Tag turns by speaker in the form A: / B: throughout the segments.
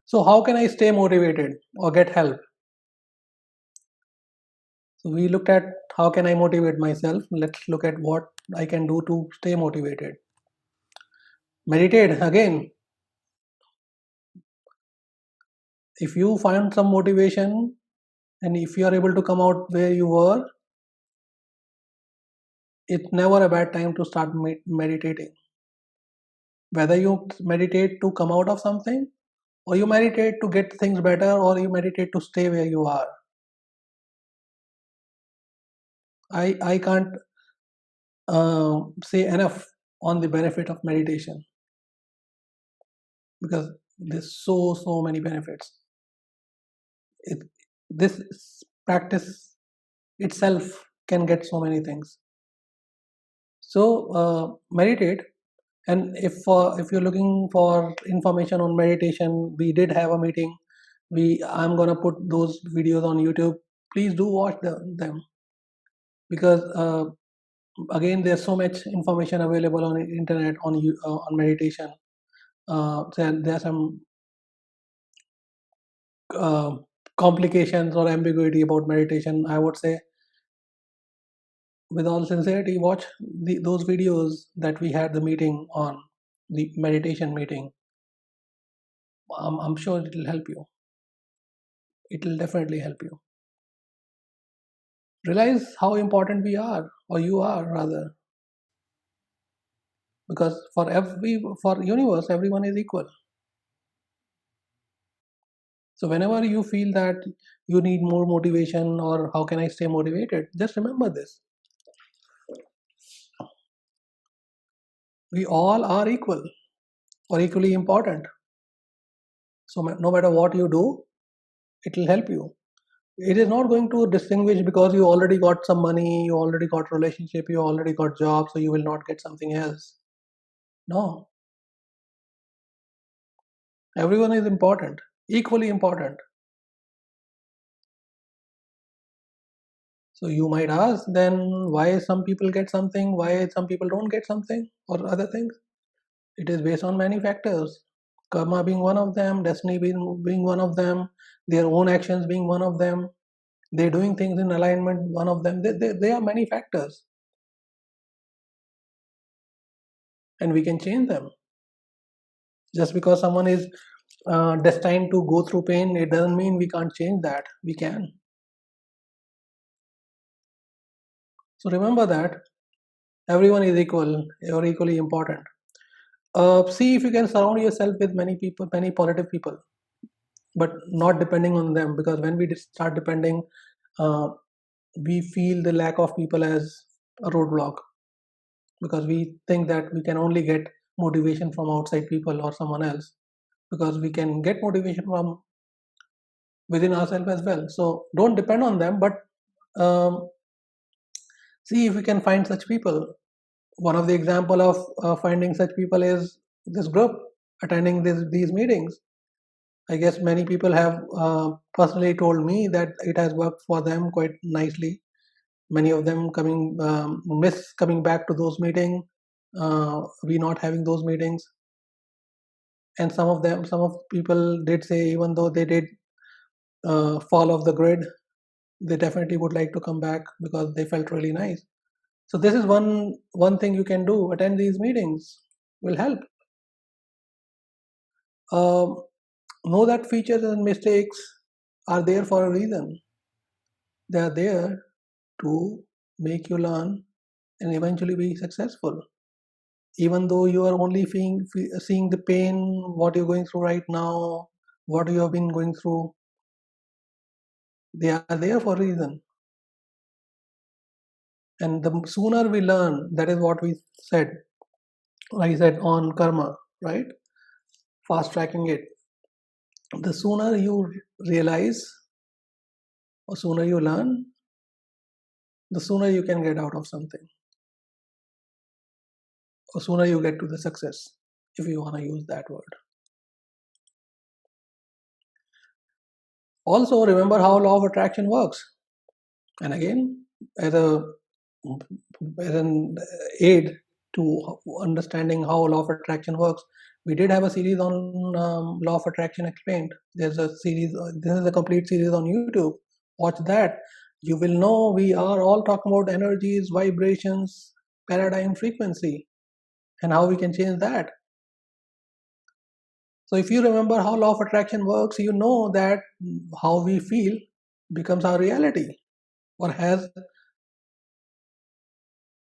A: So how can I stay motivated or get help? So we looked at how can I motivate myself. Let's look at what I can do to stay motivated. Meditate again. If you find some motivation and if you are able to come out where you were, it's never a bad time to start meditating. Whether you meditate to come out of something, or you meditate to get things better, or you meditate to stay where you are. I can't say enough on the benefit of meditation, because there's so many benefits. This practice itself can get so many things. So meditate. And if you're looking for information on meditation, we did have a meeting. I'm gonna put those videos on YouTube. Please do watch them, because again, there's so much information available on the internet on meditation. There are some complications or ambiguity about meditation. I would say, with all sincerity, watch those videos that we had the meeting on, the meditation meeting. I'm sure it will help you. It will definitely help you. Realize how important we are, or you are rather, because for universe, everyone is equal. So whenever you feel that you need more motivation, or how can I stay motivated, just remember this: we all are equal or equally important. So no matter what you do, it will help you. It is not going to distinguish because you already got some money, you already got relationship, you already got job, so you will not get something else. No, everyone is important, equally important. So you might ask, then why some people get something, why some people don't get something, or other things? It is based on many factors. Karma being one of them, destiny being one of them, their own actions being one of them, they're doing things in alignment, one of them. There are many factors, and we can change them. Just because someone is destined to go through pain, it doesn't mean we can't change that. We can. So remember that everyone is equal or equally important. See if you can surround yourself with many people, many positive people, but not depending on them, because when we start depending, we feel the lack of people as a roadblock, because we think that we can only get motivation from outside people or someone else, because we can get motivation from within ourselves as well. So don't depend on them, but see if we can find such people. One of the example of finding such people is this group attending these meetings. I guess many people have personally told me that it has worked for them quite nicely. Many of them miss coming back to those meetings. We not having those meetings, and some of people did say, even though they did fall off the grid, they definitely would like to come back because they felt really nice. So this is one thing you can do. Attend these meetings will help. Know that features and mistakes are there for a reason. They are there to make you learn and eventually be successful. Even though you are only seeing the pain, what you're going through right now, what you have been going through, they are there for a reason. And the sooner we learn, that is what we said, like I said on karma, right? Fast tracking it. The sooner you realize, or sooner you learn, the sooner you can get out of something, or sooner you get to the success, if you want to use that word. Also, remember how law of attraction works. And again, as an aid to understanding how law of attraction works, we did have a series on law of attraction explained. There's a series, this is a complete series on YouTube. Watch that. You will know we are all talking about energies, vibrations, paradigm, frequency, and how we can change that. So if you remember how law of attraction works, you know that how we feel becomes our reality, or has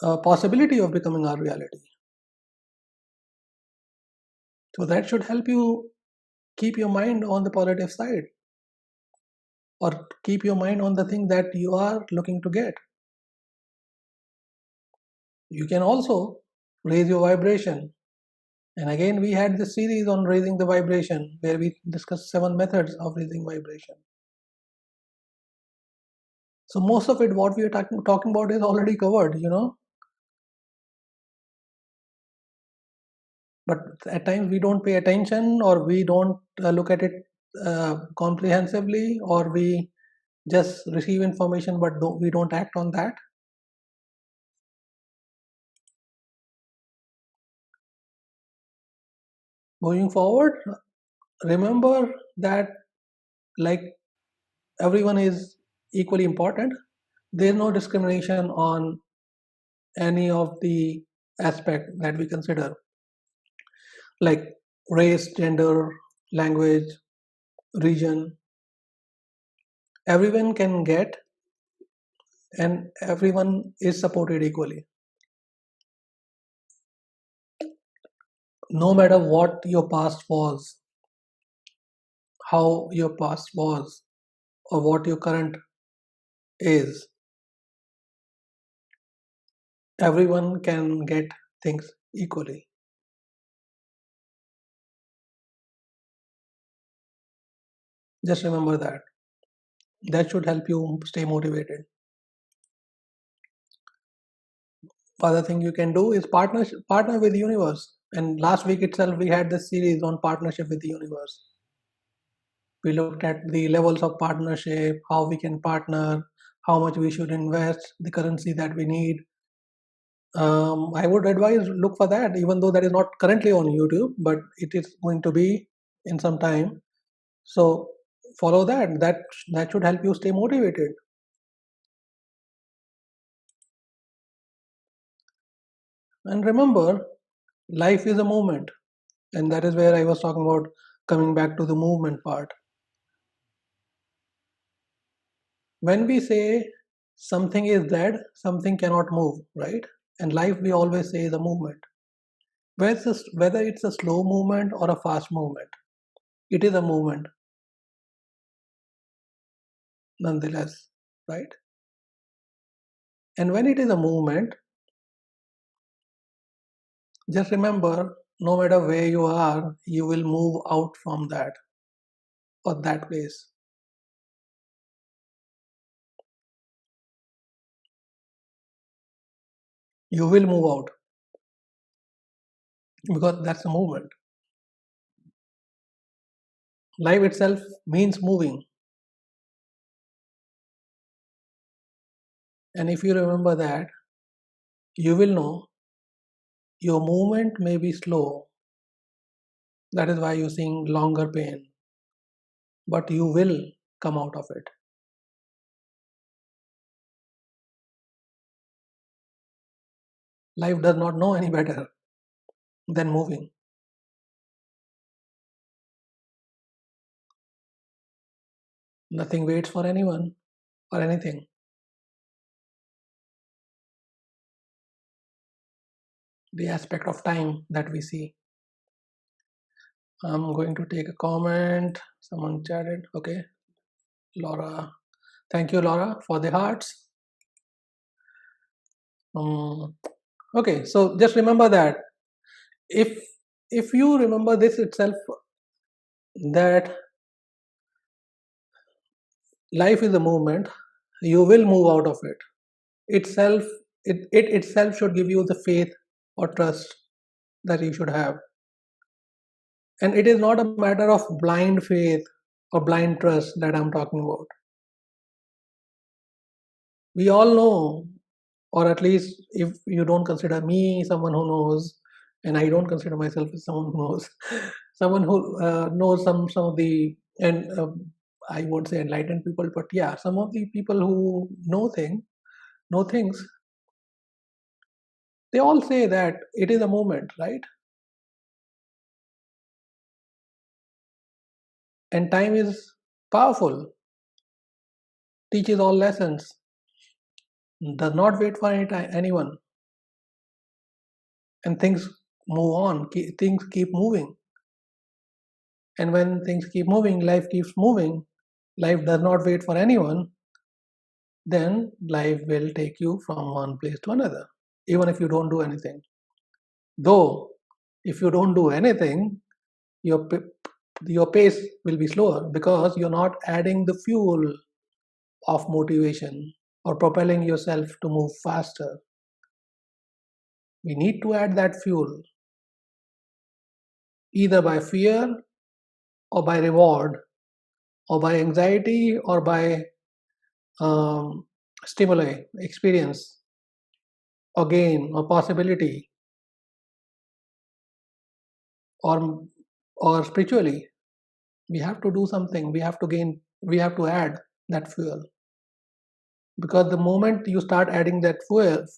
A: a possibility of becoming our reality. So that should help you keep your mind on the positive side, or keep your mind on the thing that you are looking to get. You can also raise your vibration. And again, we had this series on raising the vibration where we discussed 7 methods of raising vibration. So most of it, what we are talking about, is already covered, but at times we don't pay attention, or we don't look at it comprehensively, or we just receive information but we don't act on that. Moving forward, remember that, like, everyone is equally important. There's no discrimination on any of the aspect that we consider, like race, gender, language, region. Everyone can get, and everyone is supported equally. No matter what your past was, how your past was, or what your current is, everyone can get things equally. Just remember that. That should help you stay motivated. Other thing you can do is partner with the universe. And last week itself, we had this series on partnership with the universe. We looked at the levels of partnership, how we can partner, how much we should invest, the currency that we need. I would advise look for that, even though that is not currently on YouTube, but it is going to be in some time. So follow that. That should help you stay motivated. And remember, life is a movement, and that is where I was talking about, coming back to the movement part. When we say something is dead, something cannot move, right? And life, we always say, is a movement. Whether it's a slow movement or a fast movement, it is a movement nonetheless, right? And when it is a movement, just remember, no matter where you are, you will move out from that or that place. You will move out because that's a movement. Life itself means moving. And if you remember that, you will know your movement may be slow. That is why you're seeing longer pain. But you will come out of it. Life does not know any better than moving. Nothing waits for anyone or anything. The aspect of time that we see. I'm going to take a comment. Someone chatted. Okay. Laura. Thank you, Laura, for the hearts. Okay, so just remember that if you remember this itself, that life is a movement, you will move out of it. It itself should give you the faith or trust that you should have. And it is not a matter of blind faith or blind trust that I'm talking about. We all know, or at least if you don't consider me someone who knows, and I don't consider myself as someone who knows, someone who knows some of the, and I won't say enlightened people, but yeah, some of the people who know things, they all say that it is a moment, right? And time is powerful, teaches all lessons, does not wait for anyone, and things move on, things keep moving. And when things keep moving, life keeps moving, life does not wait for anyone, then life will take you from one place to another, even if you don't do anything. Though, if you don't do anything, your your pace will be slower because you're not adding the fuel of motivation or propelling yourself to move faster. We need to add that fuel either by fear or by reward or by anxiety or by um, stimuli, experience, or gain, or possibility, or spiritually. We have to do something. We have to gain. We have to add that fuel, because the moment you start adding that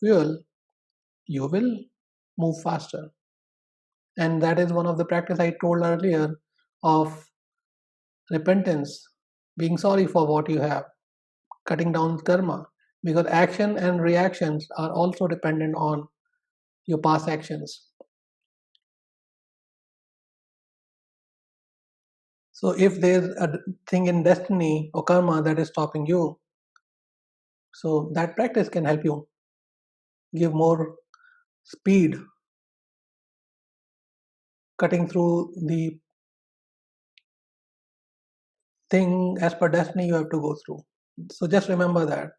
A: fuel, you will move faster. And that is one of the practice I told earlier of repentance, being sorry for what you have, cutting down karma, because action and reactions are also dependent on your past actions. So if there's a thing in destiny or karma that is stopping you, so that practice can help you give more speed, cutting through the thing as per destiny you have to go through. So just remember that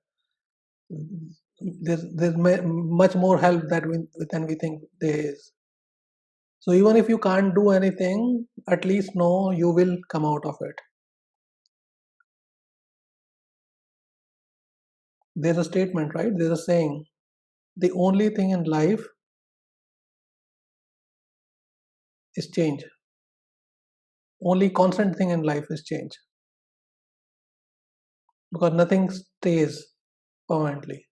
A: there's much more help than we think there is. So even if you can't do anything, at least know you will come out of it. There's a statement, right? There's a saying: the only thing in life is change. Only constant thing in life is change, because nothing stays permanently.